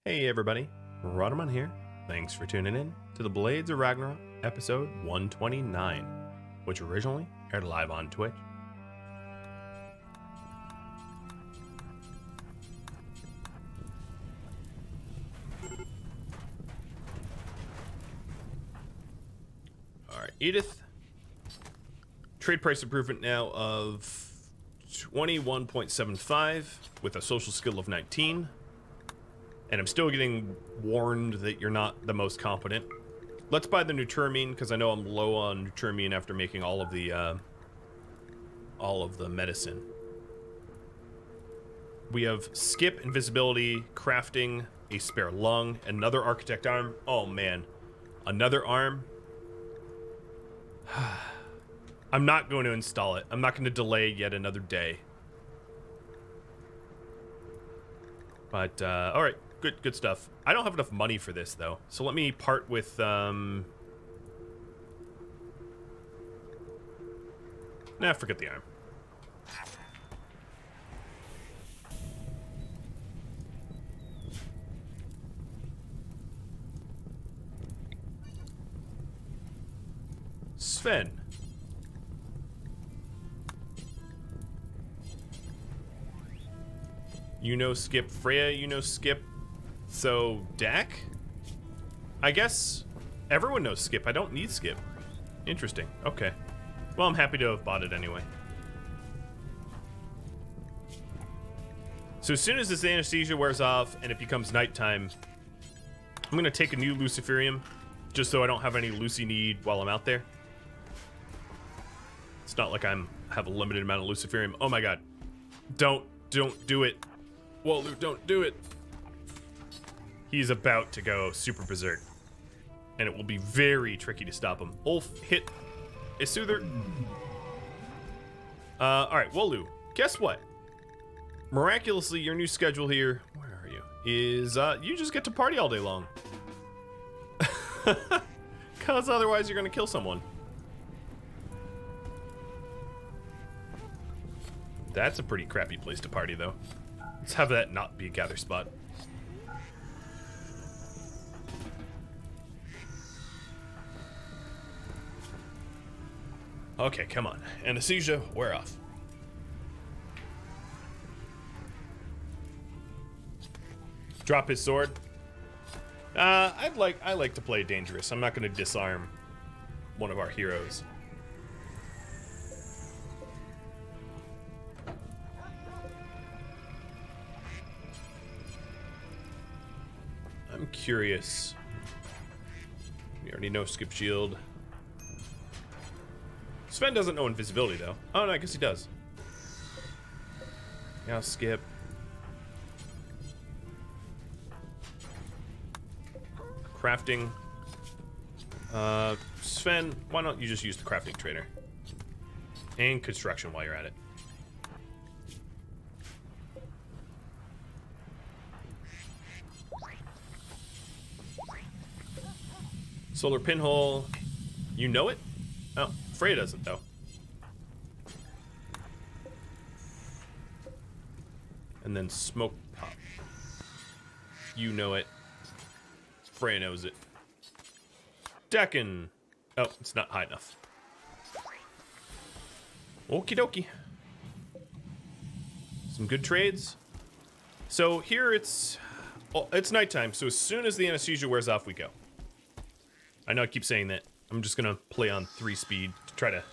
Hey everybody, Rhadamant here. Thanks for tuning in to the Blades of Ragnarok episode 129, which originally aired live on Twitch. Alright, Edith. Trade price improvement now of 21.75 with a social skill of 19. And I'm still getting warned that you're not the most competent. Let's buy the Nutrimine, because I know I'm low on Nutrimine after making all of the medicine. We have skip, invisibility, crafting, a spare lung, another architect arm. Oh man, another arm. I'm not going to install it. I'm not going to delay yet another day. But all right. Good stuff. I don't have enough money for this, though. So let me part with, nah, forget the arm. Sven. You know skip. Freya, you know skip. So, Dak? I guess everyone knows skip. I don't need skip. Interesting. Okay. Well, I'm happy to have bought it anyway. So as soon as this anesthesia wears off and it becomes nighttime, I'm going to take a new Luciferium, just so I don't have any Lucy need while I'm out there. It's not like have a limited amount of Luciferium. Oh my god. Don't do it. Walter, don't do it. He's about to go super berserk, and it will be very tricky to stop him. Ulf, hit a soother. Alright, Wolu, guess what? Miraculously, your new schedule here, where are you, is, you just get to party all day long. Because otherwise you're gonna kill someone. That's a pretty crappy place to party, though. Let's have that not be a gather spot. Okay, come on. Anesthesia, wear off. Drop his sword. I like to play dangerous. I'm not going to disarm one of our heroes. I'm curious. We already know skip shield. Sven doesn't know invisibility, though. Oh, no, I guess he does. Now skip. Crafting. Sven, why don't you just use the crafting trader? And construction while you're at it. Solar pinhole. You know it? Oh, Freya doesn't, though. And then smoke pop. You know it. Freya knows it. Decken. Oh, it's not high enough. Okie dokie. Some good trades. So here it's nighttime, so as soon as the anesthesia wears off, we go. I know I keep saying that. I'm just gonna play on 3 speed to try to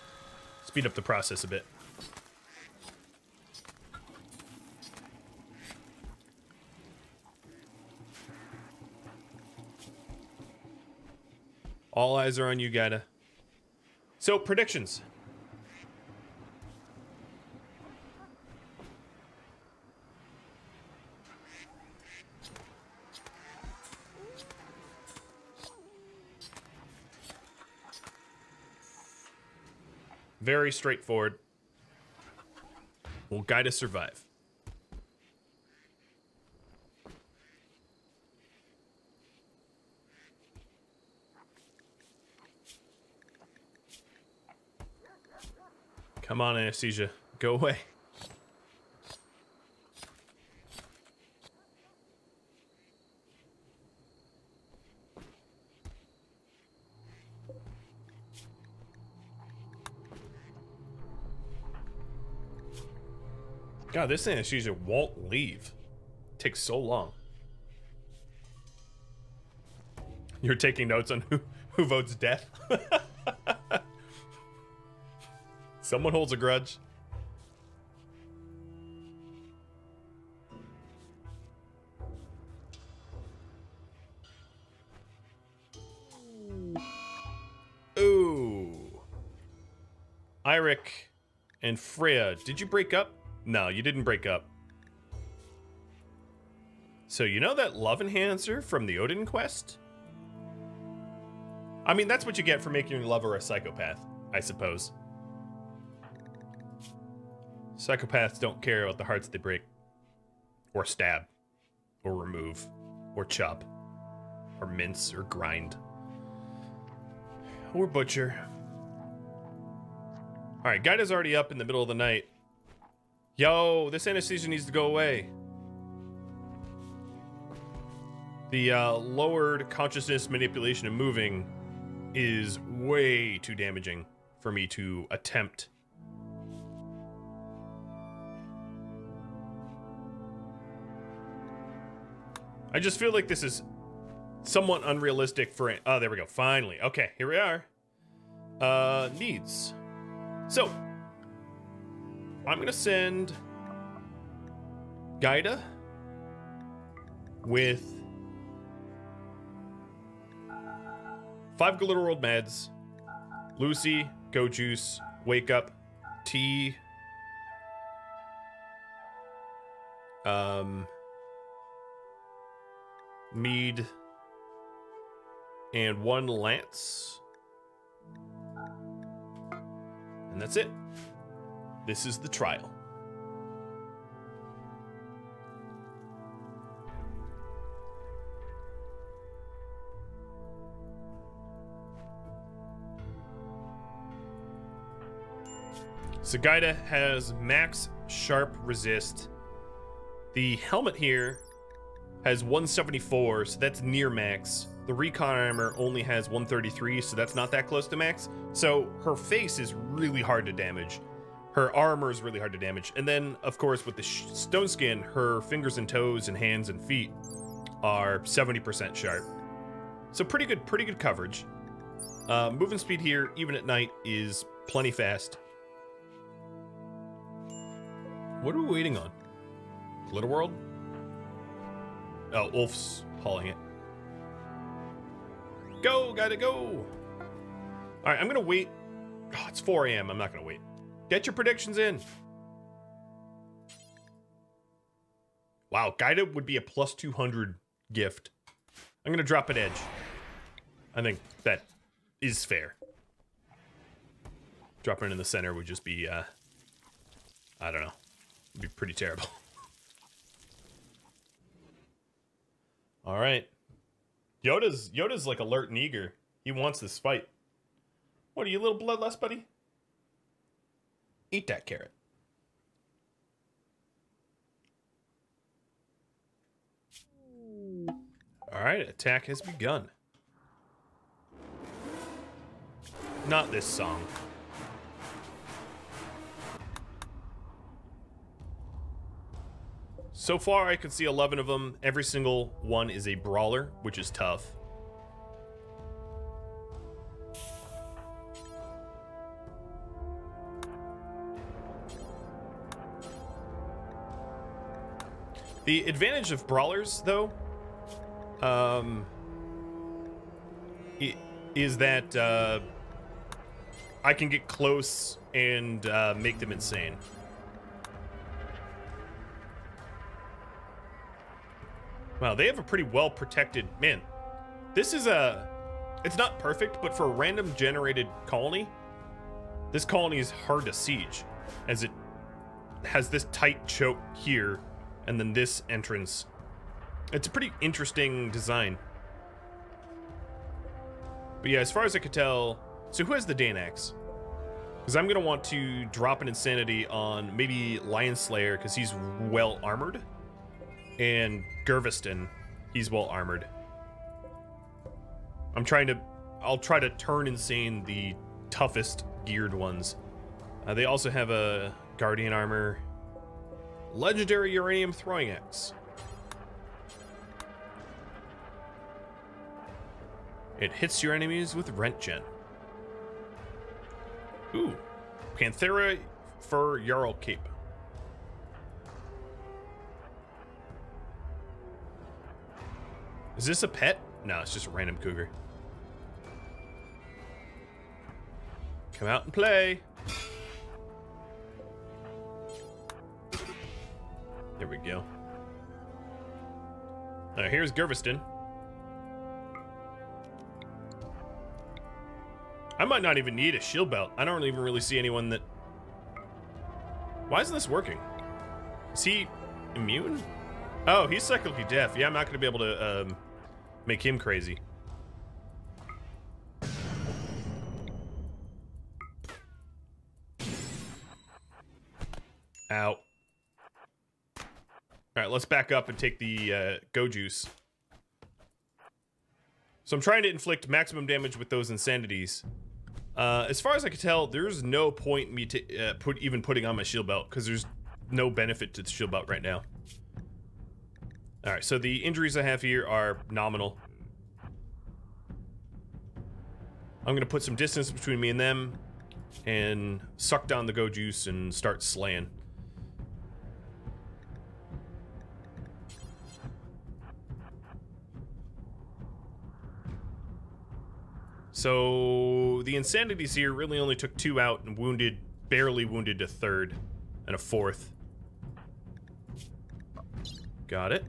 speed up the process a bit. All eyes are on you, Gaida. So, predictions. Very straightforward. Will guide us survive. Come on, anesthesia. Go away. God, this anesthesia won't leave. It takes so long. You're taking notes on who votes death? Someone holds a grudge. Ooh. Eirik and Freya, did you break up? No, you didn't break up. So you know that love enhancer from the Odin quest? I mean, that's what you get for making your lover a psychopath, I suppose. Psychopaths don't care about the hearts they break. Or stab. Or remove. Or chop. Or mince. Or grind. Or butcher. Alright, Gaida's already up in the middle of the night. Yo, this anesthesia needs to go away. The lowered consciousness manipulation and moving is way too damaging for me to attempt. I just feel like this is somewhat unrealistic for... Oh, there we go. Finally. Okay, here we are. Needs. So, I'm going to send Gaida with 5 Glitterworld meds, Lucy, Go Juice, Wake Up, Tea, Mead, and 1 Lance. And that's it. This is the trial. So Gaida has max sharp resist. The helmet here has 174, so that's near max. The recon armor only has 133, so that's not that close to max. So her face is really hard to damage. Her armor is really hard to damage. And then, of course, with the stone skin, her fingers and toes and hands and feet are 70% sharp. So pretty good coverage. Movement speed here, even at night, is plenty fast. What are we waiting on? Glitterworld? Oh, Ulf's hauling it. Go, gotta go! Alright, I'm gonna wait. Oh, it's 4 a.m. I'm not gonna wait. Get your predictions in. Wow, Gaida would be a plus 200 gift. I'm gonna drop an edge. I think that is fair. Dropping it in the center would just be, I don't know. It'd be pretty terrible. All right. Yoda's like alert and eager. He wants this fight. What are you, a little bloodlust, buddy? Eat that carrot. All right, attack has begun. Not this song. So far, I can see 11 of them. Every single one is a brawler, which is tough. The advantage of brawlers, though, is that I can get close and make them insane. Wow, they have a pretty well protected... Man, this is a... It's not perfect, but for a random generated colony, this colony is hard to siege, as it has this tight choke here, and then this entrance. It's a pretty interesting design. But yeah, as far as I could tell... So who has the Danax? Because I'm going to want to drop an Insanity on maybe Lion Slayer, because he's well armored. And Gerveston, he's well armored. I'll try to turn insane the toughest geared ones. They also have a Guardian armor. Legendary uranium throwing axe. It hits your enemies with rent gen. Ooh. Panthera fur Jarl cape. Is this a pet? No, it's just a random cougar. Come out and play. There we go. Here's Gerveston. I might not even need a shield belt. I don't even really see anyone that... Why isn't this working? Is he immune? Oh, he's cyclically deaf. Yeah, I'm not going to be able to make him crazy. Ow. Alright, let's back up and take the go juice. So I'm trying to inflict maximum damage with those insanities. As far as I can tell, there's no point in me even putting on my shield belt, because there's no benefit to the shield belt right now. Alright, so the injuries I have here are nominal. I'm going to put some distance between me and them, and suck down the go juice and start slaying. So the insanities here really only took 2 out and wounded, barely wounded a 3rd and a 4th. Got it.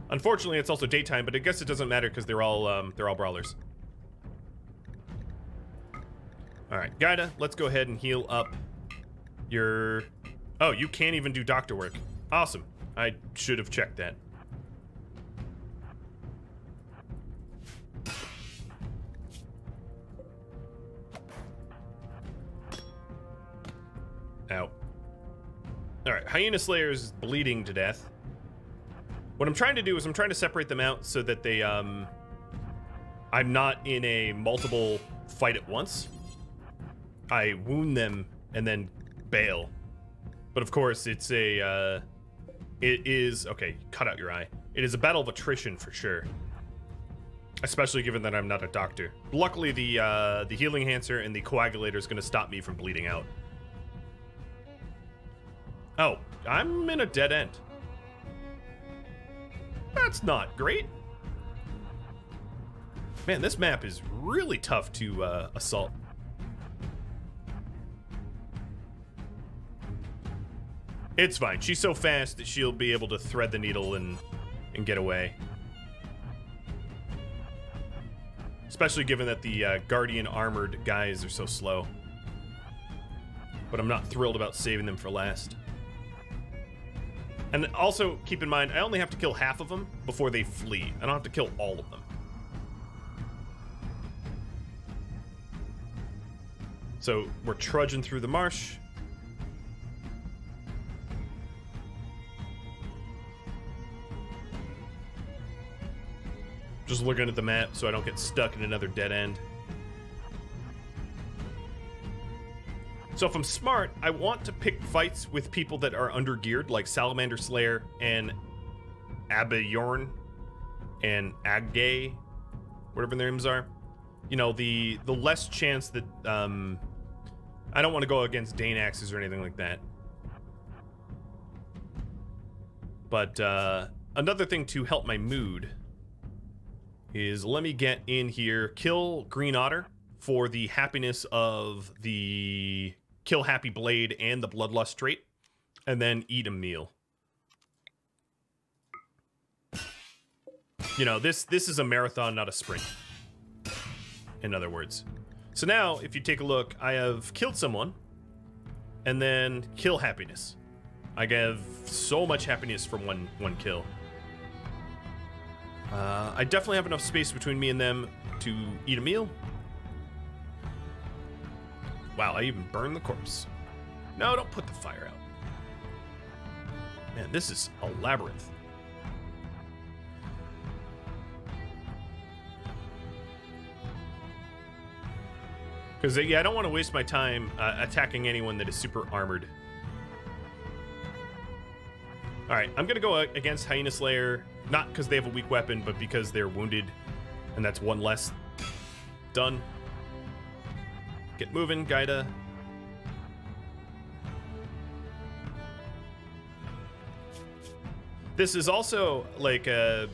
Unfortunately, it's also daytime, but I guess it doesn't matter because they're all brawlers. All right, Gaida, let's go ahead and heal up your... Oh, you can't even do doctor work. Awesome. I should have checked that. Ow. Alright, Hyena Slayer is bleeding to death. What I'm trying to do is I'm trying to separate them out so that they, I'm not in a multiple fight at once. I wound them and then bail. But of course, it's a, it is, okay, cut out your eye. It is a battle of attrition for sure. Especially given that I'm not a doctor. Luckily, the healing enhancer and the coagulator is going to stop me from bleeding out. Oh, I'm in a dead end. That's not great. Man, this map is really tough to assault. It's fine. She's so fast that she'll be able to thread the needle and get away. Especially given that the Guardian armored guys are so slow. But I'm not thrilled about saving them for last. And also, keep in mind, I only have to kill half of them before they flee. I don't have to kill all of them. So, we're trudging through the marsh. Just looking at the map so I don't get stuck in another dead end. So if I'm smart, I want to pick fights with people that are under-geared, like Salamander Slayer and Abayorn and Agay, whatever their names are. You know, the less chance that, I don't want to go against Dane Axes or anything like that. But, another thing to help my mood is let me get in here, kill Green Otter for the happiness of the Kill Happy Blade and the Bloodlust trait, and then eat a meal. You know, this is a marathon, not a sprint. In other words. So now, if you take a look, I have killed someone, and then kill happiness. I have so much happiness from one kill. I definitely have enough space between me and them to eat a meal. Wow, I even burned the corpse. No, don't put the fire out. Man, this is a labyrinth. Because, yeah, I don't want to waste my time attacking anyone that is super armored. Alright, I'm going to go against Hyena Slayer, not because they have a weak weapon, but because they're wounded, and that's one less. Done. Get moving, Gaida. This is also like a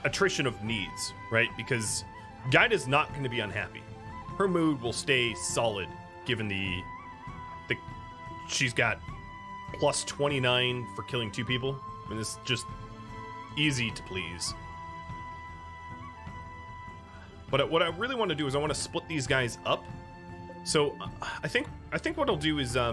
attrition of needs, right? Because Gaida's not going to be unhappy. Her mood will stay solid, given the she's got plus 29 for killing 2 people. I mean, this is just easy to please. But what I really want to do is I want to split these guys up. So I think what I'll do is I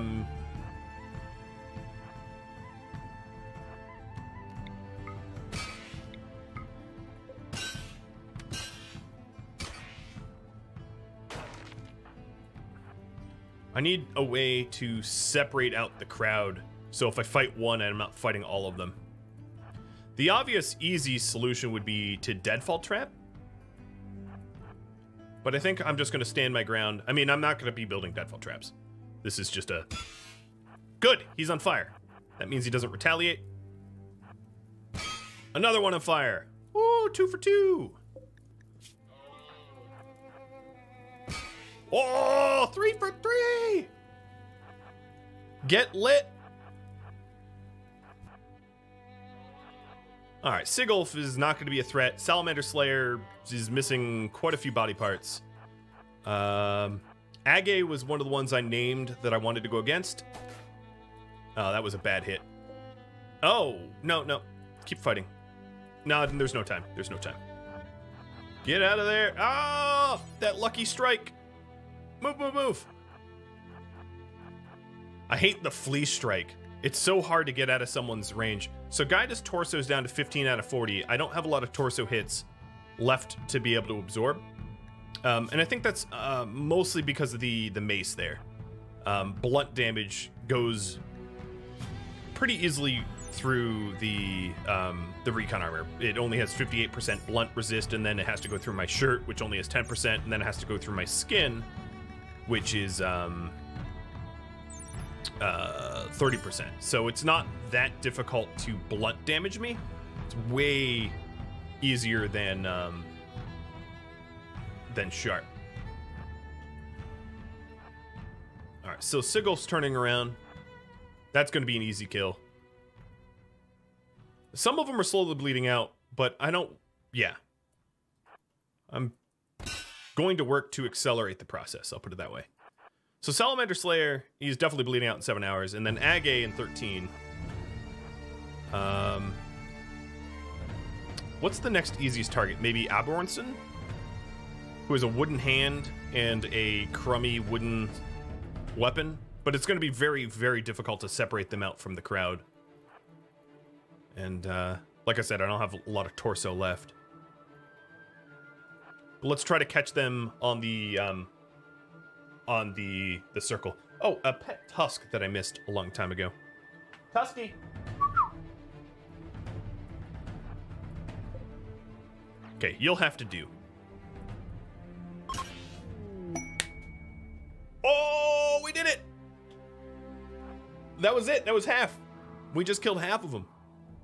need a way to separate out the crowd, so if I fight one, I'm not fighting all of them. The obvious, easy solution would be to deadfall trap. But I think I'm just going to stand my ground. I mean, I'm not going to be building deadfall traps. This is just a... Good! He's on fire. That means he doesn't retaliate. Another one on fire. Woo! 2 for 2! Oh, 3 for 3! Get lit! Alright, Sigulf is not going to be a threat. Salamander Slayer is missing quite a few body parts. Age was one of the ones I named that I wanted to go against. Oh, that was a bad hit. Oh, no. Keep fighting. No, there's no time. There's no time. Get out of there. Oh, that lucky strike. Move. I hate the flea strike. It's so hard to get out of someone's range. So Gaida's torso is down to 15 out of 40. I don't have a lot of torso hits left to be able to absorb. And I think that's mostly because of the mace there. Blunt damage goes pretty easily through the recon armor. It only has 58% blunt resist, and then it has to go through my shirt, which only has 10%, and then it has to go through my skin, which is 30%. So it's not that difficult to blunt damage me. It's way easier than sharp. All right, so Sigil's turning around. That's going to be an easy kill. Some of them are slowly bleeding out, but I don't... Yeah. I'm going to work to accelerate the process, I'll put it that way. So Salamander Slayer, he's definitely bleeding out in 7 hours, and then Age in 13. What's the next easiest target? Maybe Aberronson, who has a wooden hand and a crummy wooden weapon, but it's going to be very, very difficult to separate them out from the crowd. And like I said, I don't have a lot of torso left. But let's try to catch them on the circle. Oh, a pet tusk that I missed a long time ago. Tusky. Okay, you'll have to do. Oh, we did it! That was it. That was half. We just killed half of them.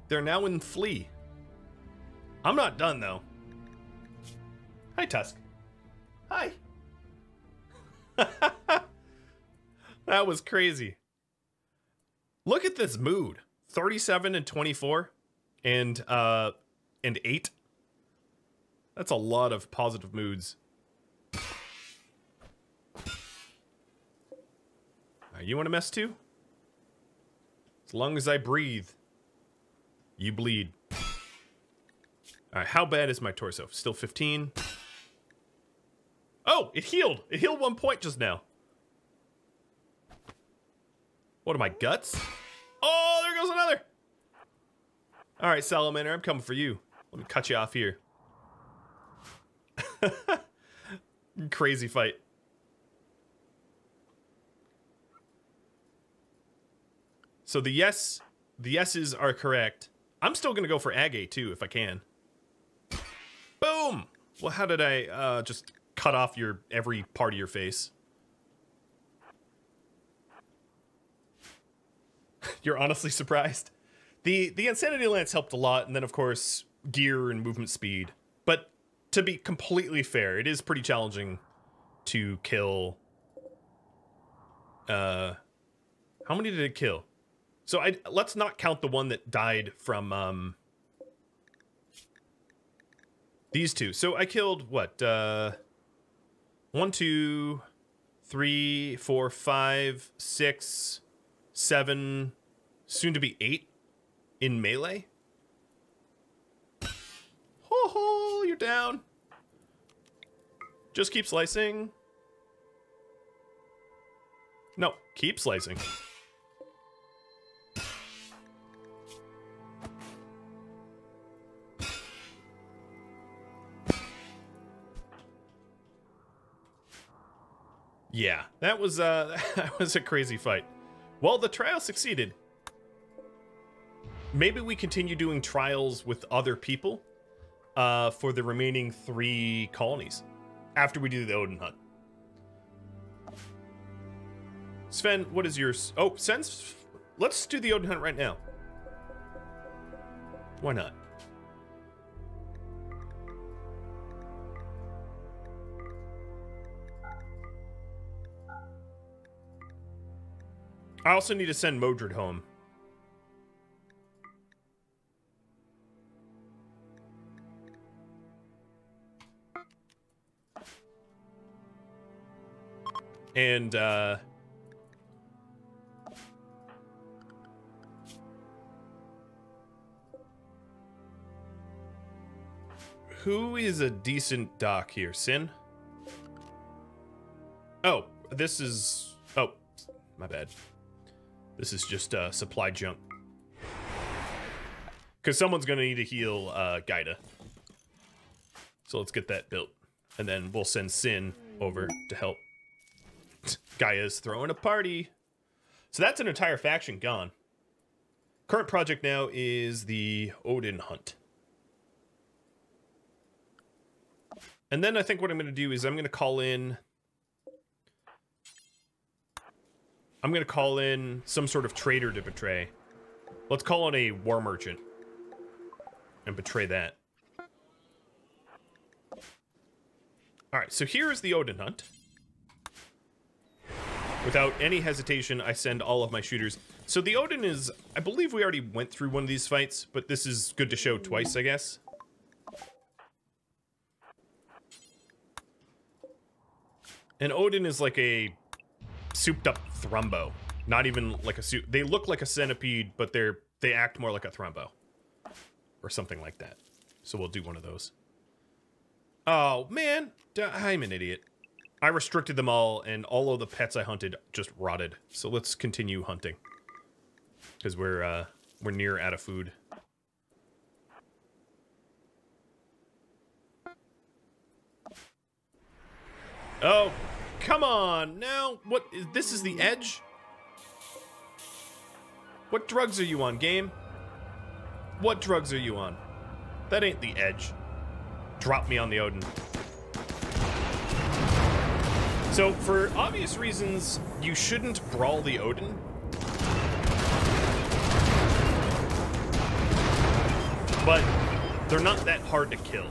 They're now in flee. I'm not done, though. Hi, Tusk. Hi. That was crazy. Look at this mood. 37 and 24 and 8. That's a lot of positive moods. You want to mess too? As long as I breathe, you bleed. Alright, how bad is my torso? Still 15? Oh, it healed! It healed 1 point just now. What are my guts? Oh, there goes another! Alright, Salamander, I'm coming for you. Let me cut you off here. Crazy fight. So the yeses are correct. I'm still gonna go for Age too, if I can. Boom! Well, how did I just cut off every part of your face? You're honestly surprised? The Insanity Lance helped a lot, and then, of course, gear and movement speed. But to be completely fair, it is pretty challenging to kill... how many did it kill? So let's not count the one that died from these two. So I killed what? 1, 2, 3, 4, 5, 6, 7, soon to be 8 in melee. Ho ho, you're down. Just keep slicing. No, keep slicing. Yeah, that was that was a crazy fight. Well, the trial succeeded. Maybe we continue doing trials with other people for the remaining 3 colonies after we do the Odin hunt. Sven, what is yours? Oh, Sven's... Let's do the Odin hunt right now. Why not? I also need to send Modred home. And, who is a decent doc here? Sin? Oh, this is... Oh, my bad. This is just supply junk. Because someone's going to need to heal Gaida. So let's get that built. And then we'll send Sin over to help. Gaia's throwing a party. So that's an entire faction gone. Current project now is the Odin hunt. And then I think what I'm going to do is I'm going to call in some sort of trader to betray. Let's call in a war merchant and betray that. All right, so here is the Odin hunt. Without any hesitation, I send all of my shooters. So the Odin is, I believe we already went through one of these fights, but this is good to show twice, I guess. And Odin is like a souped up thrumbo. Not even like a soup. They look like a centipede, but they act more like a thrumbo. Or something like that. So we'll do one of those. Oh, man. I'm an idiot. I restricted them all, and all of the pets I hunted just rotted. So let's continue hunting. Because we're near out of food. Oh, come on. Now, what? This is the edge? What drugs are you on, game? What drugs are you on? That ain't the edge. Drop me on the Odin. So, for obvious reasons, you shouldn't brawl the Odin. But they're not that hard to kill.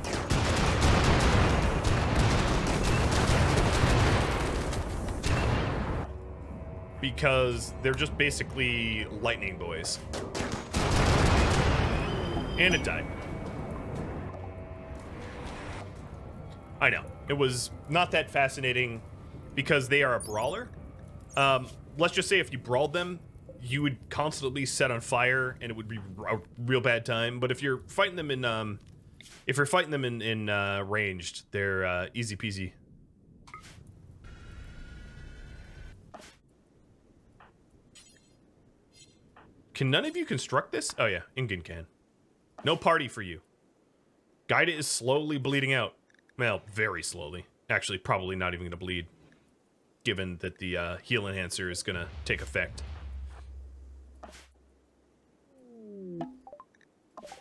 Because they're just basically lightning boys. And it died. I know. It was not that fascinating because they are a brawler. Let's just say if you brawled them, you would constantly set on fire and it would be a real bad time. But if you're fighting them in ranged, they're easy peasy. Can none of you construct this? Oh yeah, Ingen can. No party for you. Gaida is slowly bleeding out. Well, very slowly. Actually, probably not even going to bleed. Given that the heal enhancer is going to take effect.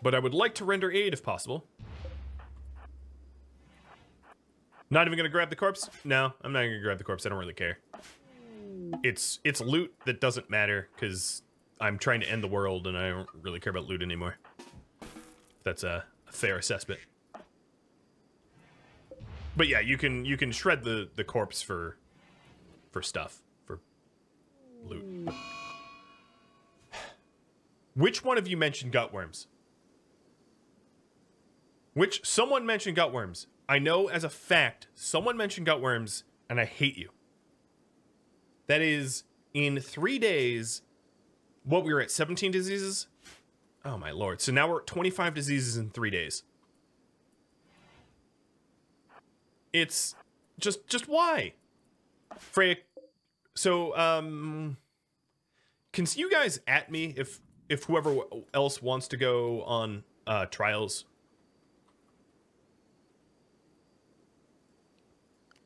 But I would like to render aid if possible. Not even going to grab the corpse? No, I'm not going to grab the corpse. I don't really care. It's loot that doesn't matter, because I'm trying to end the world and I don't really care about loot anymore. That's a fair assessment. But yeah, you can shred the corpse for stuff, for loot. Which one of you mentioned gutworms? Someone mentioned gutworms. I know as a fact, someone mentioned gutworms, and I hate you. That is, in 3 days, what, we were at 17 diseases? Oh my lord. So now we're at 25 diseases in 3 days. It's just why? Freya, so, can you guys at me if whoever else wants to go on, trials?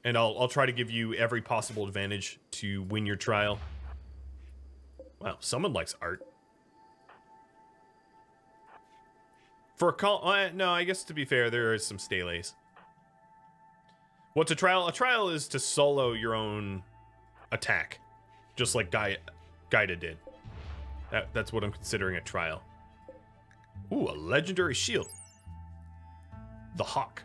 And I'll try to give you every possible advantage to win your trial. Wow, someone likes art. For a call, no, I guess to be fair, there is some stelays. What's a trial? A trial is to solo your own attack, just like Gaida did. That's what I'm considering a trial. Ooh, a legendary shield. The Hawk.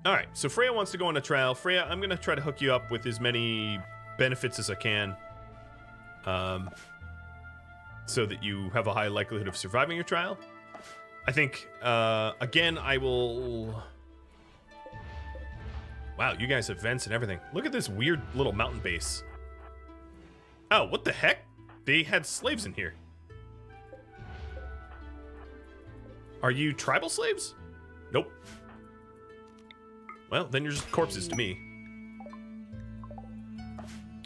All right, so Freya wants to go on a trial. Freya, I'm going to try to hook you up with as many benefits as I can, so that you have a high likelihood of surviving your trial. I think, again, I will... Wow, you guys have vents and everything. Look at this weird little mountain base. Oh, what the heck? They had slaves in here. Are you tribal slaves? Nope. Well, then you're just corpses to me.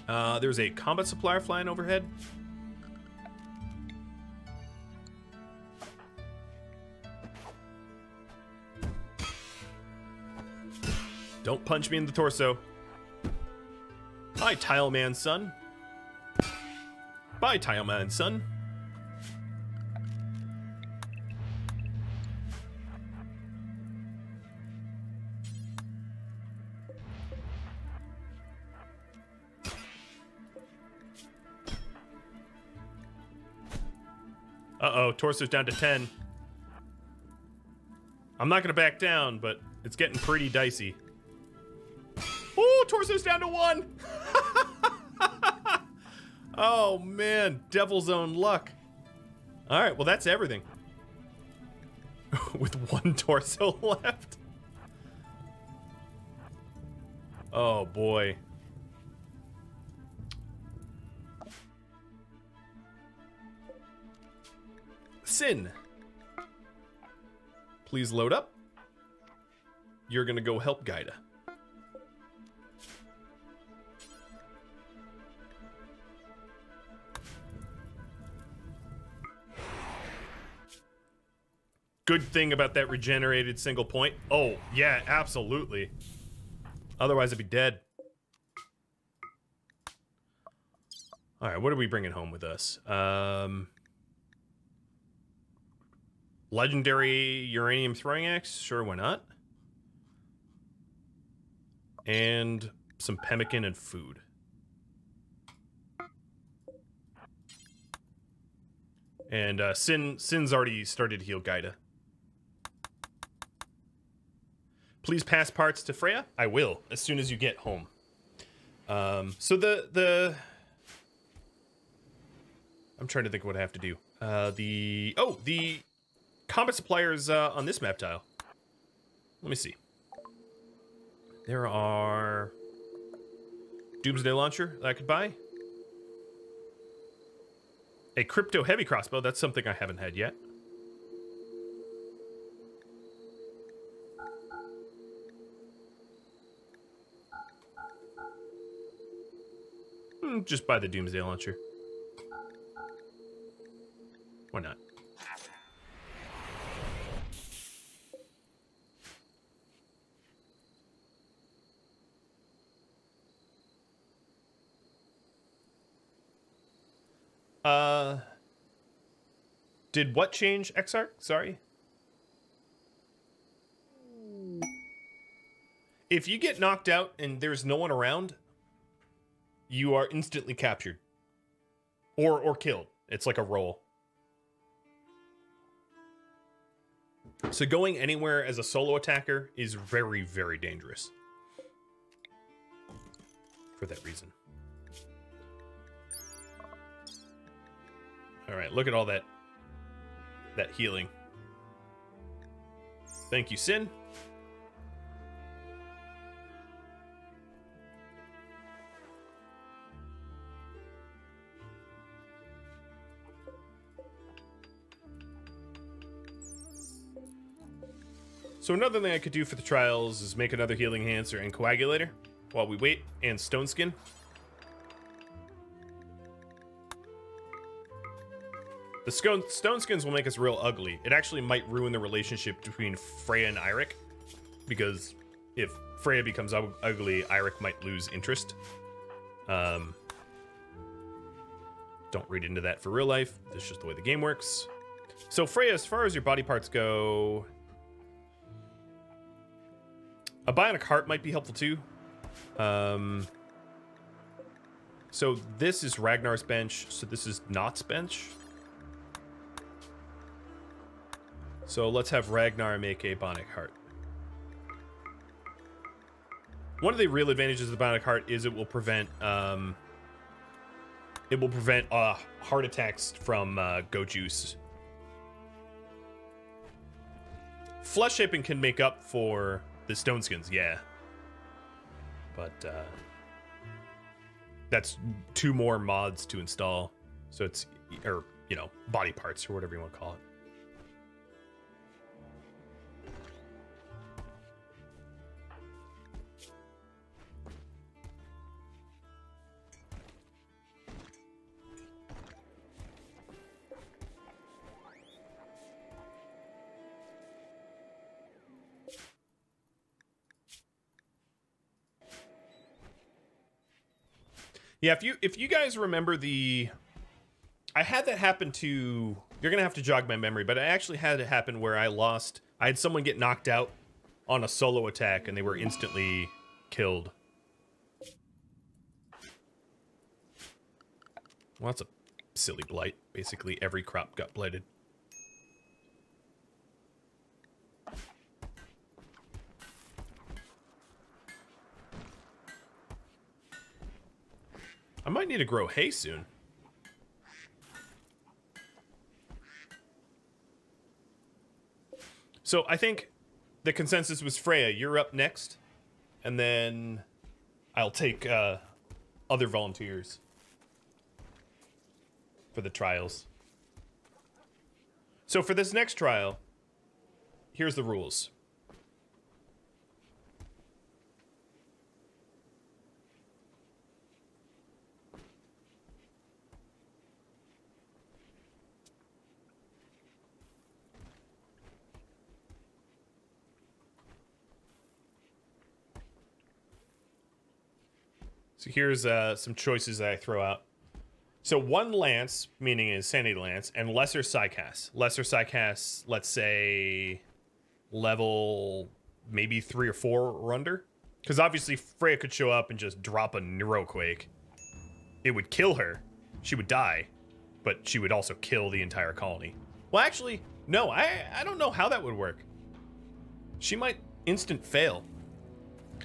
There's a combat supplier flying overhead. Don't punch me in the torso. Bye, Tile Man, son. Bye, Tile Man, son. Uh-oh, torso's down to 10. I'm not gonna back down, but it's getting pretty dicey. Oh, torso's down to 1! Oh, man. Devil's own luck. Alright, well, that's everything. With 1 torso left. Oh, boy. Sin. Please load up. You're gonna go help Gaida. Good thing about that regenerated single point. Oh, yeah, absolutely. Otherwise, I'd be dead. All right, what are we bringing home with us? Legendary uranium throwing axe? Sure, why not? And some pemmican and food. And Sin's already started to heal Gaida. Please pass parts to Freya. I will, as soon as you get home. So the I'm trying to think what I have to do. The combat suppliers on this map tile. Let me see. There are Doomsday Launcher that I could buy. A Crypto Heavy Crossbow. That's something I haven't had yet. Just buy the Doomsday Launcher. Why not? Did what change, Exarch? Sorry. If you get knocked out and there's no one around, you are instantly captured. Or killed. It's like a roll. So going anywhere as a solo attacker is very, very dangerous. For that reason. Alright, look at all that healing. Thank you, Sin. So another thing I could do for the trials is make another healing enhancer and coagulator while we wait, and stone skin. The stone skins will make us real ugly. It actually might ruin the relationship between Freya and Eirik, because if Freya becomes ugly, Eirik might lose interest. Don't read into that for real life. This is just the way the game works. So Freya, as far as your body parts go, a bionic heart might be helpful too. So this is Ragnar's bench. So this is Knut's bench. So let's have Ragnar make a bionic heart. One of the real advantages of the bionic heart is it will prevent heart attacks from goat juice. Flesh shaping can make up for the stone skins, yeah. But that's 2 more mods to install. So it's, or, you know, body parts or whatever you want to call it. Yeah, if you guys remember I had that happen to, you're gonna have to jog my memory, but I actually had it happen where I had someone get knocked out on a solo attack and they were instantly killed. Well, that's a silly blight. Basically, every crop got blighted. I might need to grow hay soon. So I think the consensus was Freya, you're up next. And then I'll take other volunteers for the trials. So for this next trial, here's the rules. So here's some choices that I throw out. So 1 lance, meaning a sanity lance, and lesser psycast. Lesser psycast, let's say level maybe 3 or 4 or under. Because obviously Freya could show up and just drop a neuroquake. It would kill her. She would die. But she would also kill the entire colony. Well, actually, no, I don't know how that would work. She might instant fail.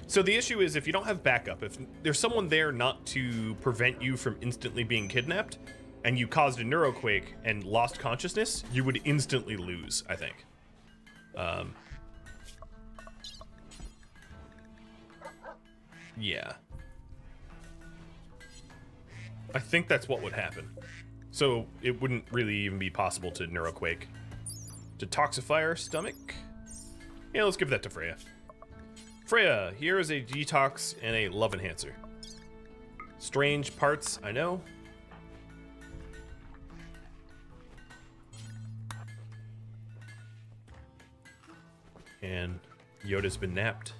So the issue is if you don't have backup, if there's someone there not to prevent you from instantly being kidnapped, and you caused a neuroquake and lost consciousness, you would instantly lose, I think. Yeah. I think that's what would happen. So it wouldn't really even be possible to neuroquake. Detoxify our stomach? Yeah, let's give that to Freya. Freya, here is a detox and a love enhancer. Strange parts, I know. And Yoda's been napped.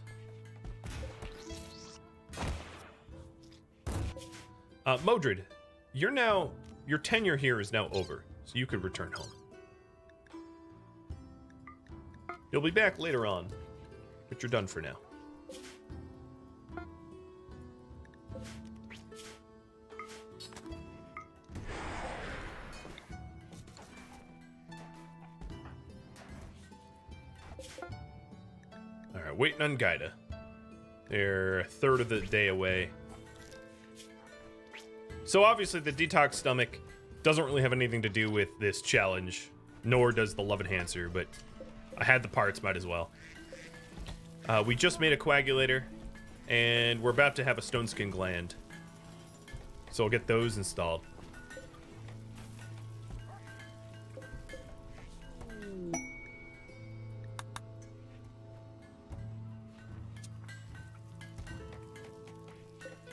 Modred, your tenure here is now over, so you could return home. You'll be back later on, but you're done for now. Alright, waiting on Gaida. They're a third of the day away. So obviously the detox stomach doesn't really have anything to do with this challenge, nor does the love enhancer, but I had the parts, might as well. We just made a coagulator, and we're about to have a stone skin gland. So I'll get those installed.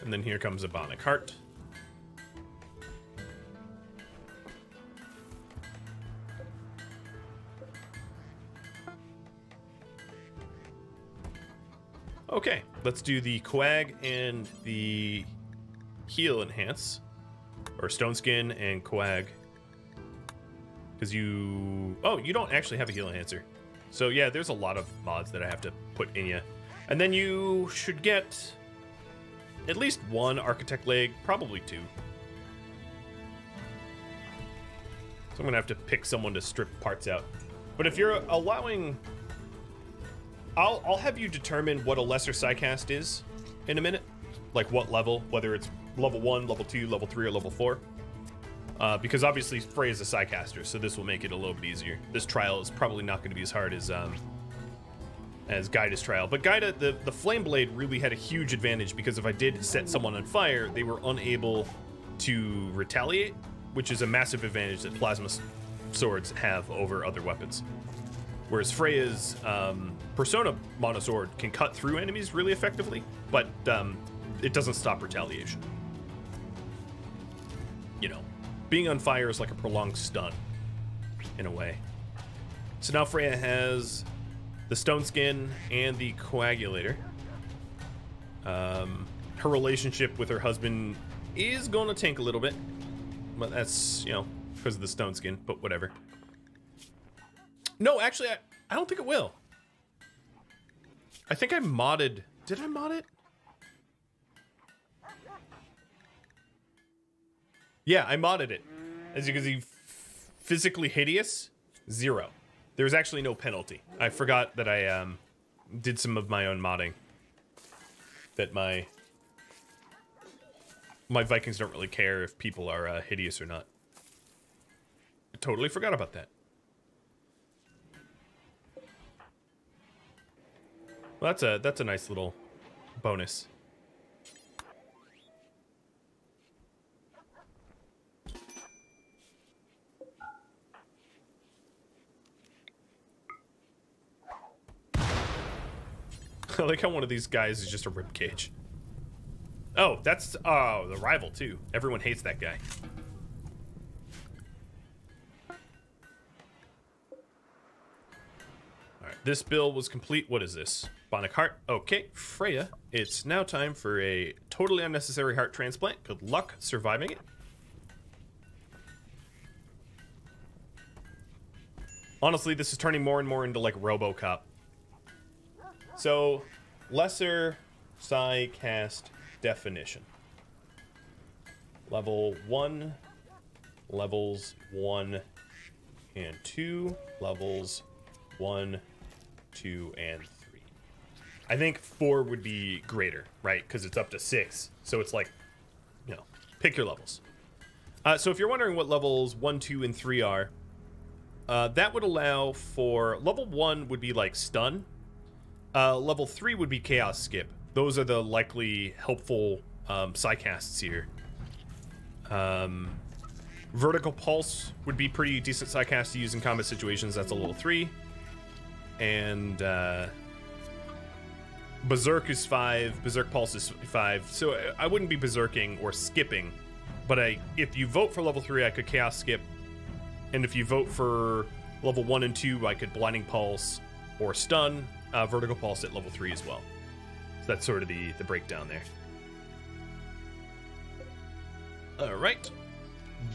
And then here comes a bionic heart. Okay, let's do the coag and the heal enhance, or stone skin and coag. Because you don't actually have a heal enhancer. So yeah, there's a lot of mods that I have to put in you. And then you should get at least one architect leg, probably two. So I'm gonna have to pick someone to strip parts out. But if you're allowing, I'll have you determine what a lesser psycast is in a minute. Like what level, whether it's level 1, level 2, level 3, or level 4. Because obviously Freya is a psycaster, so this will make it a little bit easier. This trial is probably not going to be as hard as Gaida's trial. But Gaida, the flame blade really had a huge advantage because if I did set someone on fire, they were unable to retaliate, which is a massive advantage that plasma swords have over other weapons. Whereas Freya's Persona monosword can cut through enemies really effectively, but it doesn't stop retaliation. You know, being on fire is like a prolonged stun, in a way. So now Freya has the stone skin and the coagulator. Her relationship with her husband is going to tank a little bit, but that's, you know, because of the stone skin, but whatever. No, actually, I don't think it will. I think I modded... Did I mod it? Yeah, I modded it. As you can see, physically hideous, 0. There's actually no penalty. I forgot that I did some of my own modding. That my Vikings don't really care if people are hideous or not. I totally forgot about that. Well, that's a nice little bonus. I like how one of these guys is just a ribcage. Oh, that's the rival too. Everyone hates that guy. Alright, this build was complete. What is this? Bionic heart. Okay, Freya, it's now time for a totally unnecessary heart transplant. Good luck surviving it. Honestly, this is turning more and more into like RoboCop. So, lesser psi cast definition. Level 1, levels 1 and 2, levels 1, 2, and 3. I think 4 would be greater, right? Because it's up to 6. So it's like, you know, pick your levels. So if you're wondering what levels 1, 2, and 3 are, that would allow for... Level 1 would be like stun. Level 3 would be chaos skip. Those are the likely helpful psycasts here. Vertical pulse would be pretty decent psycast to use in combat situations. That's a level 3. And Berserk is 5. Berserk pulse is 5. So I wouldn't be berserking or skipping. But if you vote for level 3, I could chaos skip. And if you vote for level 1 and 2, I could blinding pulse or stun. Vertical pulse at level 3 as well. So that's sort of the breakdown there. Alright.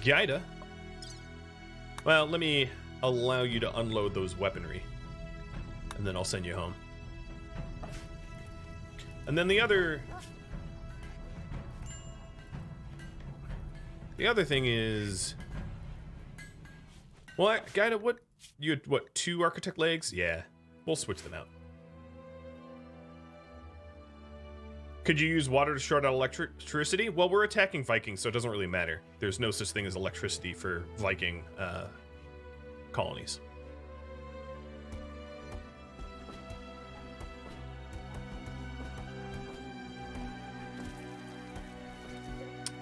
Gaida. Well, let me allow you to unload those weaponry. And then I'll send you home. And then the other thing is... Well, Gaida, you had, what, 2 architect legs? Yeah. We'll switch them out. Could you use water to short out electricity? Well, we're attacking Vikings, so it doesn't really matter. There's no such thing as electricity for Viking colonies.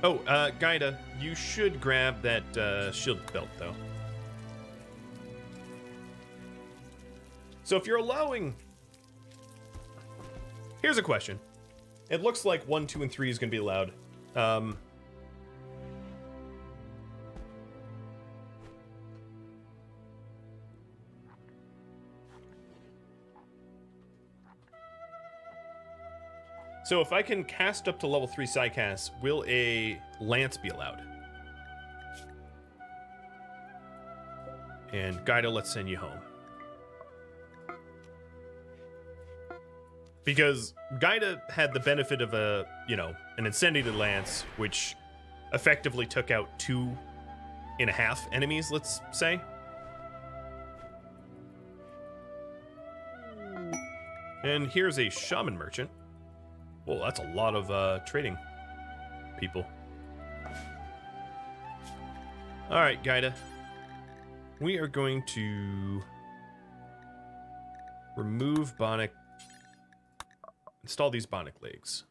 Oh, Gaida, you should grab that shield belt, though. So if you're allowing... Here's a question. It looks like 1, 2, and 3 is going to be allowed. So if I can cast up to level 3 Psycast, will a lance be allowed? And Gaida, let's send you home. Because Gaida had the benefit of a, you know, an incendiated lance, which effectively took out 2.5 enemies, let's say. And here's a shaman merchant. Well, that's a lot of trading people. All right, Gaida. We are going to remove Bionic. Install these bionic legs.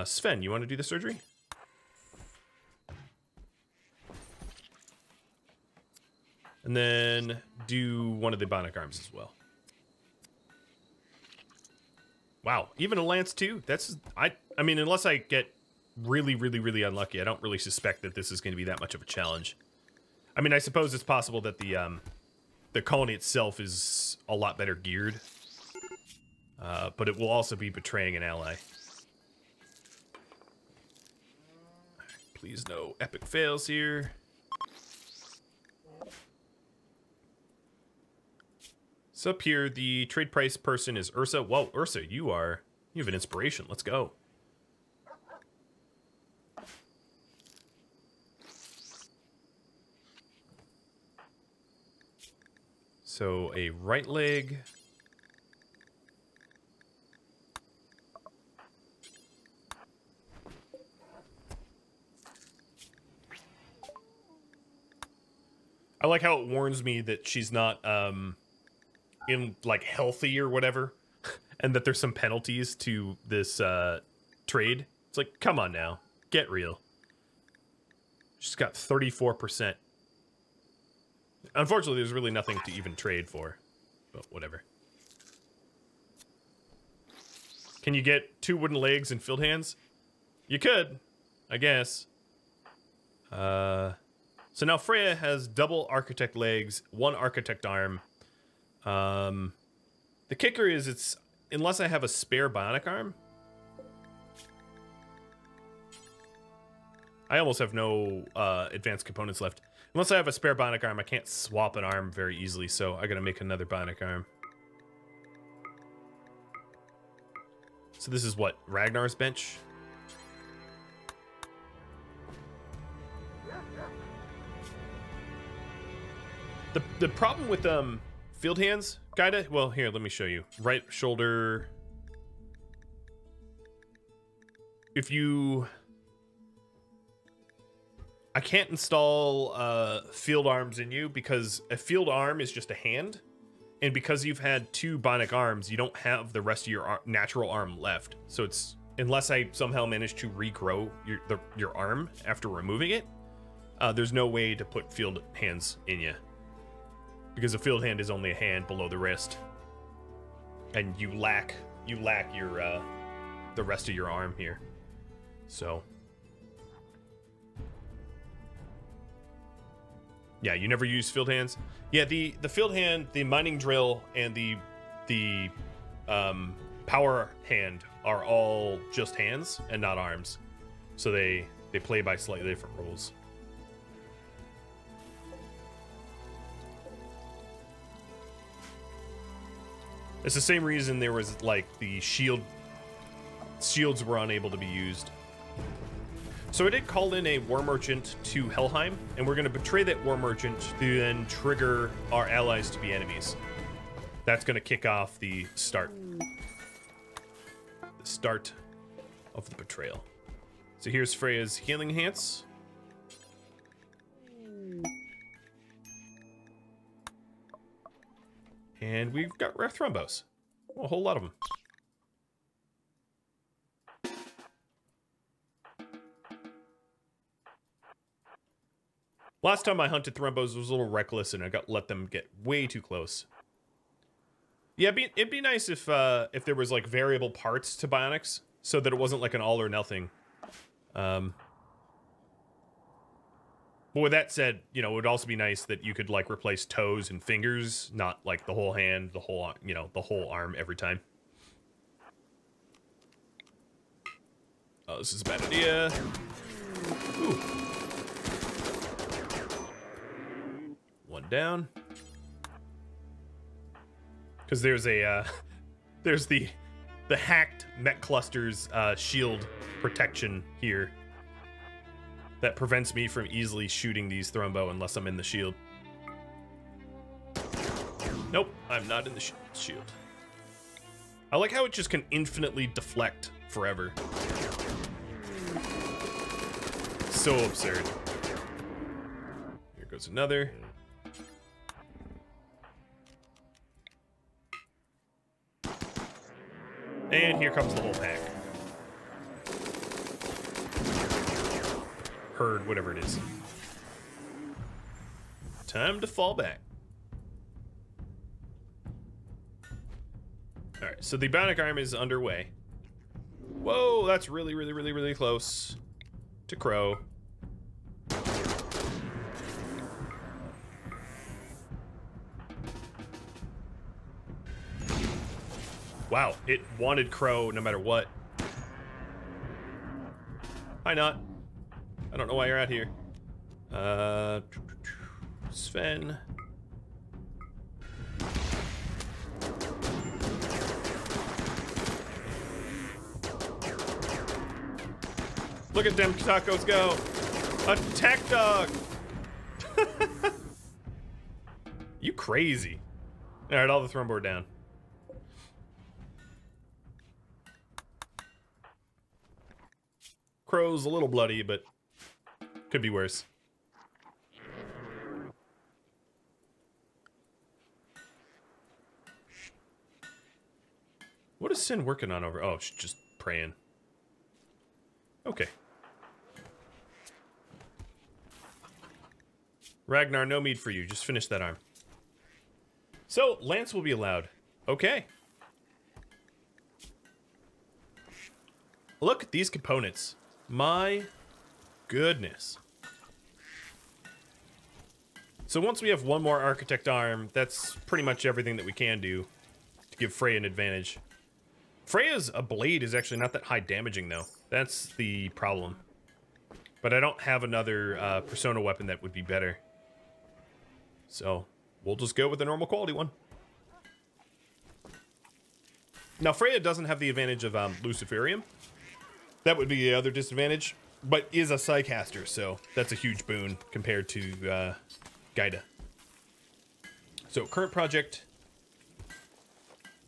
Sven, you want to do the surgery? And then do one of the bionic arms as well. Wow, even a lance too? That's I mean, unless I get really unlucky, I don't really suspect that this is going to be that much of a challenge. I mean, I suppose it's possible that the colony itself is a lot better geared. But it will also be betraying an ally. Please no epic fails here. So up here, the trade price person is Ursa. Whoa, Ursa, you have an inspiration. Let's go. So a right leg. I like how it warns me that she's not in like healthy or whatever, and that there's some penalties to this trade. It's like, come on now, get real. She's got 34%. Unfortunately, there's really nothing to even trade for, but whatever. Can you get 2 wooden legs and field hands? You could, I guess. So now Freya has double architect legs, 1 architect arm. The kicker is it's, unless I have a spare bionic arm. I almost have no advanced components left. Unless I have a spare bionic arm, I can't swap an arm very easily, so I gotta make another bionic arm. So this is what, Ragnar's bench? The problem with field hands, Gaida, well, here, let me show you. Right shoulder. If you... I can't install field arms in you because a field arm is just a hand. And because you've had 2 bionic arms, you don't have the rest of your natural arm left. So it's, unless I somehow manage to regrow your arm after removing it, there's no way to put field hands in you. Because a field hand is only a hand below the wrist, and you lack your the rest of your arm here. So yeah, you never use field hands. Yeah, the field hand, the mining drill, and the power hand are all just hands and not arms. So they play by slightly different rules. It's the same reason there was, like, the shields were unable to be used. So I did call in a war merchant to Helheim, and we're going to betray that war merchant to then trigger our allies to be enemies. That's going to kick off the start. start of the betrayal. So here's Freya's healing enhance. And we've got rare thrombos. A whole lot of them. Last time I hunted thrombos was a little reckless and I let them get way too close. Yeah, it'd be nice if there was like variable parts to bionics so that it wasn't like an all or nothing. But with that said, you know, it would also be nice that you could like replace toes and fingers, not like the whole hand, the whole, you know, the whole arm every time. Oh, this is a bad idea. Ooh. One down. Because there's a, there's the hacked mech cluster's shield protection here that prevents me from easily shooting these thrombo unless I'm in the shield. Nope, I'm not in the shield. I like how it just can infinitely deflect forever. So absurd. Here goes another. And here comes the whole pack. Herd, whatever it is. Time to fall back. Alright, so the bionic arm is underway. Whoa, that's really close to Crow. Wow, it wanted Crow no matter what. Hi, Knut. I don't know why you're out here. Sven. Look at them tacos go. Attack dog. You crazy. All right, all the thrombo down. Crow's a little bloody, but could be worse. What is Sin working on over? Oh, she's just praying. Okay. Ragnar, no mead for you. Just finish that arm. So, Lance will be allowed. Okay. Look at these components. My goodness. So once we have one more architect arm, that's pretty much everything that we can do to give Freya an advantage. Freya's a blade is actually not that high damaging though. That's the problem. But I don't have another persona weapon that would be better. So we'll just go with the normal quality one. Now Freya doesn't have the advantage of Luciferium. That would be the other disadvantage, but is a Psycaster, so that's a huge boon compared to Gaida. So current project,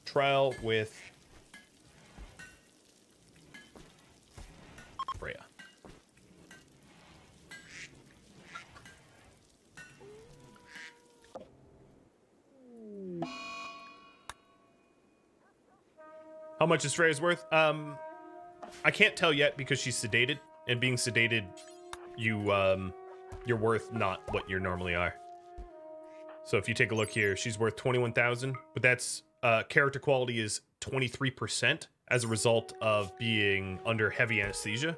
trial with Freya. How much is Freya's worth? I can't tell yet because she's sedated, and being sedated, you're worth not what you normally are. So if you take a look here, she's worth 21,000, but that's character quality is 23% as a result of being under heavy anesthesia.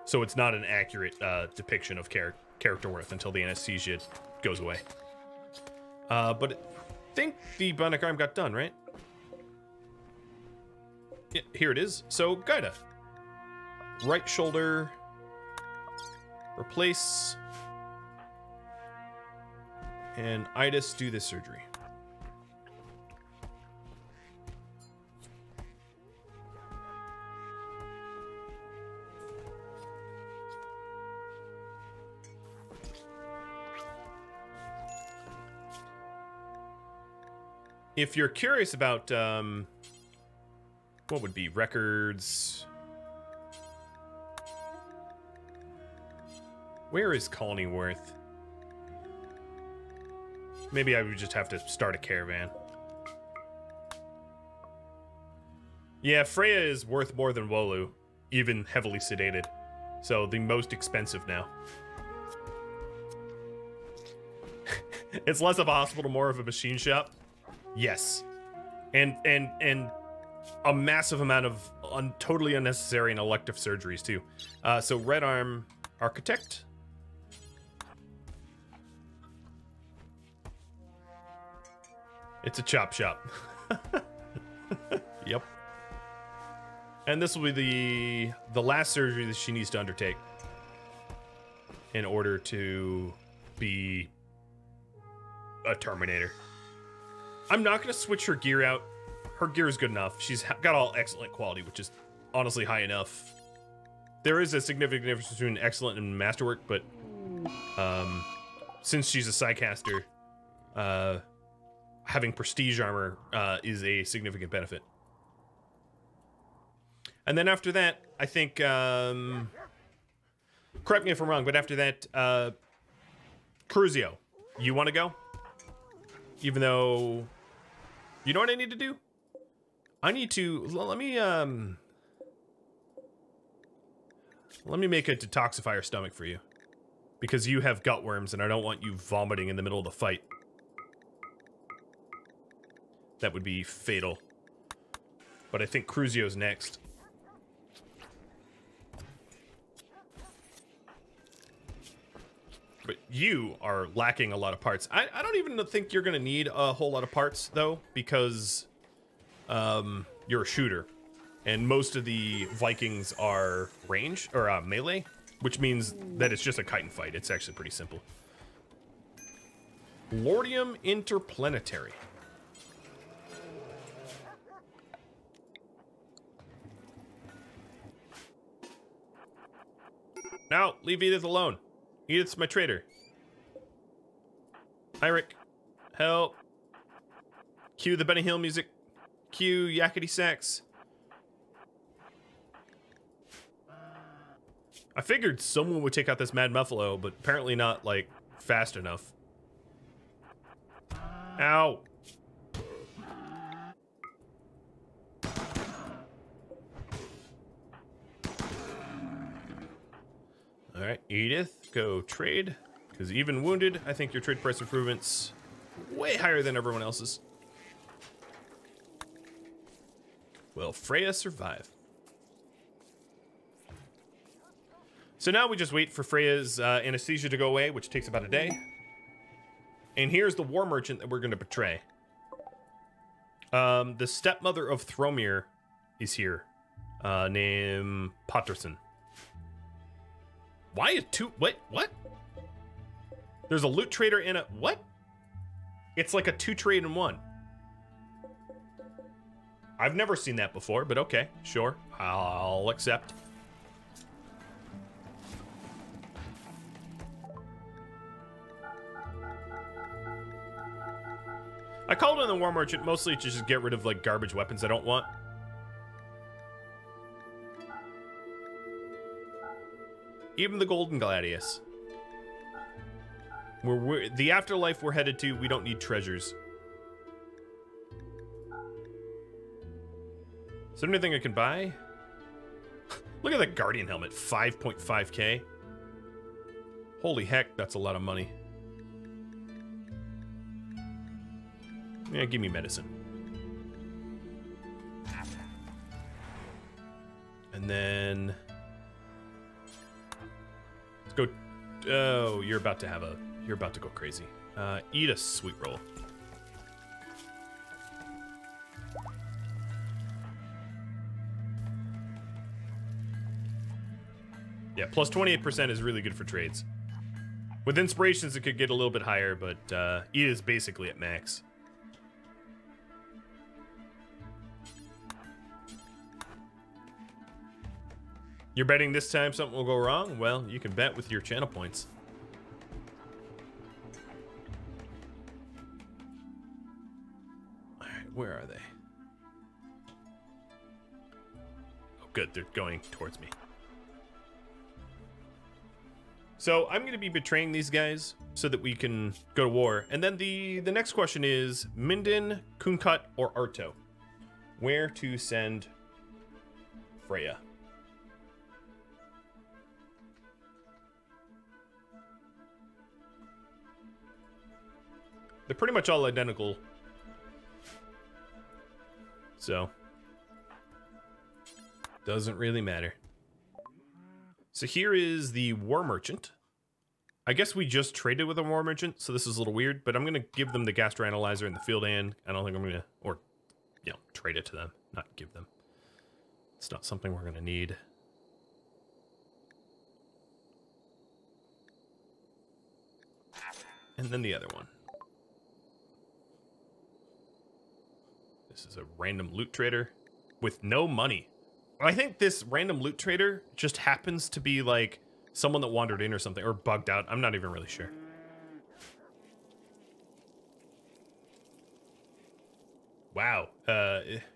So it's not an accurate depiction of character worth until the anesthesia goes away. But I think the bionic arm got done, right? Yeah, here it is. So Gaida. Right shoulder. Replace. And Itis do this surgery. If you're curious about What would be records? Where is Colonyworth? Maybe I would just have to start a caravan. Yeah, Freya is worth more than Wolu, even heavily sedated. So the most expensive now. It's less of a hospital, more of a machine shop. Yes. And a massive amount of totally unnecessary and elective surgeries too. So Red Arm Architect. It's a chop shop. Yep. And this will be the last surgery that she needs to undertake in order to be a Terminator. I'm not going to switch her gear out. Her gear is good enough. She's got all excellent quality, which is honestly high enough. There is a significant difference between excellent and masterwork, but since she's a Psycaster, having prestige armor is a significant benefit. And then after that, I think, correct me if I'm wrong, but after that, Cruzio, you want to go? Even though, you know what I need to do? I need to, let me make a detoxifier stomach for you. Because you have gut worms and I don't want you vomiting in the middle of the fight. That would be fatal. But I think Cruzio's next. But you are lacking a lot of parts. I don't even think you're going to need a whole lot of parts, though, because you're a shooter. And most of the Vikings are range, or melee, which means that it's just a kite and fight. It's actually pretty simple. Lordium Interplanetary. Now, leave Edith alone. Edith's my traitor. Hyric, help. Cue the Benny Hill music. Cue yakety sax. I figured someone would take out this Mad Muffalo, but apparently not, like, fast enough. Ow. Alright, Edith, go trade. Because even wounded, I think your trade price improvement's way higher than everyone else's. Will Freya survive? So now we just wait for Freya's anesthesia to go away, which takes about a day. And here's the war merchant that we're going to betray. The stepmother of Thromir is here, named Patterson. Why is two? Wait, what? There's a loot trader in a what? It's like a 2 trade in 1. I've never seen that before, but okay, sure, I'll accept. I called in the War Merchant mostly to just get rid of like garbage weapons I don't want. Even the Golden Gladius. The afterlife we're headed to, we don't need treasures. Is there anything I can buy? Look at that Guardian helmet, 5.5k. Holy heck, that's a lot of money. Yeah, give me medicine. And then let's go. Oh, you're about to go crazy. Eat a sweet roll. Yeah, plus 28% is really good for trades. With inspirations, it could get a little bit higher, but E is basically at max. You're betting this time something will go wrong? Well, you can bet with your channel points. Alright, where are they? good. They're going towards me. So I'm going to be betraying these guys so that we can go to war. And then the next question is Minden, Kunkut, or Arto? Where to send Freya? They're pretty much all identical. So, doesn't really matter. So here is the war merchant. I guess we just traded with a war merchant, so this is a little weird, but I'm going to give them the gastroanalyzer and the field hand. I don't think I'm going to, or, you know, trade it to them, not give them. It's not something we're going to need. And then the other one. This is a random loot trader with no money. I think this random loot trader just happens to be like someone that wandered in or something, or bugged out. I'm not even really sure. Wow.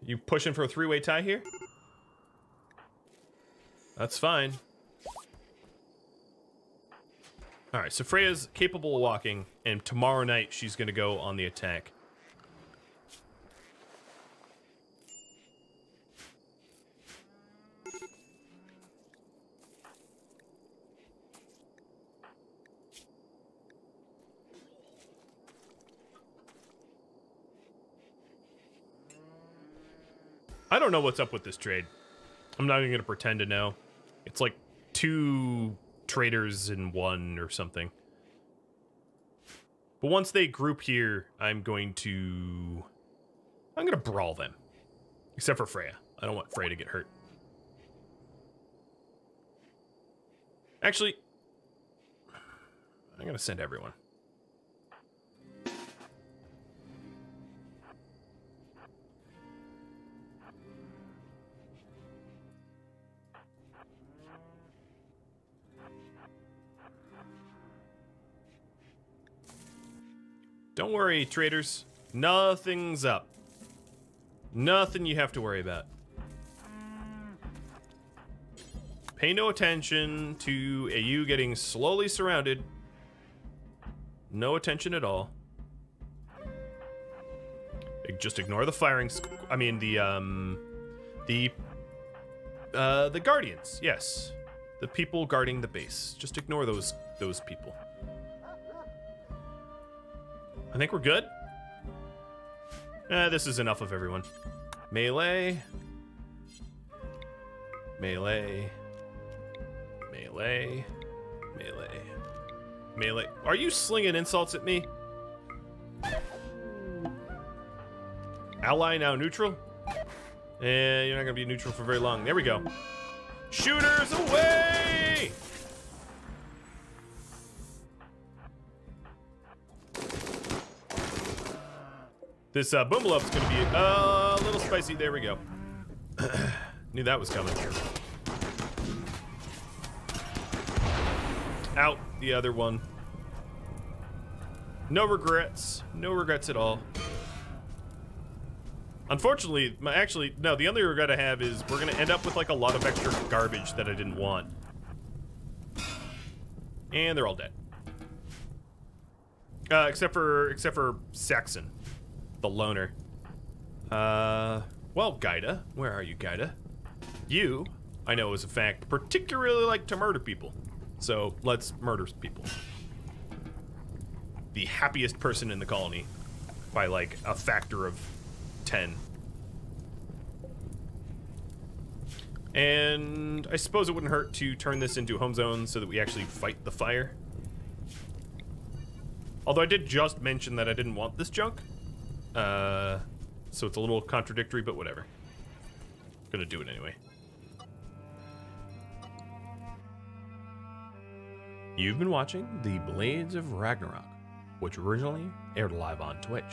You pushing for a three-way tie here? That's fine. All right, so Freya's capable of walking, and tomorrow night she's going to go on the attack. I don't know what's up with this trade. I'm not even going to pretend to know. It's like 2 traders in 1 or something. But once they group here, I'm going to brawl them. Except for Freya. I don't want Freya to get hurt. Actually, I'm going to send everyone. Don't worry, traders. Nothing's up. Nothing you have to worry about. Pay no attention to you getting slowly surrounded. No attention at all. Just ignore the firing. I mean the guardians. Yes, the people guarding the base. Just ignore those people. I think we're good. This is enough of everyone. Melee. Melee. Melee. Melee. Melee. Are you slinging insults at me? Ally now neutral? You're not gonna be neutral for very long. There we go. Shooters away! This boomalope's gonna be a little spicy. There we go. Knew that was coming. Out the other one. No regrets. No regrets at all. Unfortunately, actually, no, the only regret I have is we're gonna end up with like a lot of extra garbage that I didn't want. And they're all dead. Except for Saxon. The loner. Well, Gaida. Where are you, Gaida? You, I know as a fact, particularly like to murder people. So, let's murder people. The happiest person in the colony. By, like, a factor of 10. And I suppose it wouldn't hurt to turn this into a home zone so that we actually fight the fire. Although I did just mention that I didn't want this junk. So it's a little contradictory, but whatever. Gonna do it anyway. You've been watching The Blades of Ragnarok, which originally aired live on Twitch.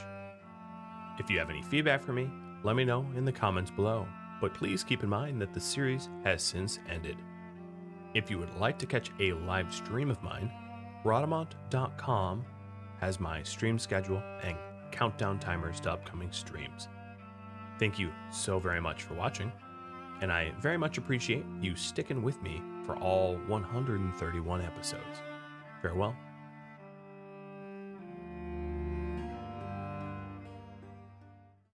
If you have any feedback for me, let me know in the comments below, but please keep in mind that the series has since ended. If you would like to catch a live stream of mine, Rhadamant.com has my stream schedule and countdown timers to upcoming streams. Thank you so very much for watching, and I very much appreciate you sticking with me for all 131 episodes. Farewell.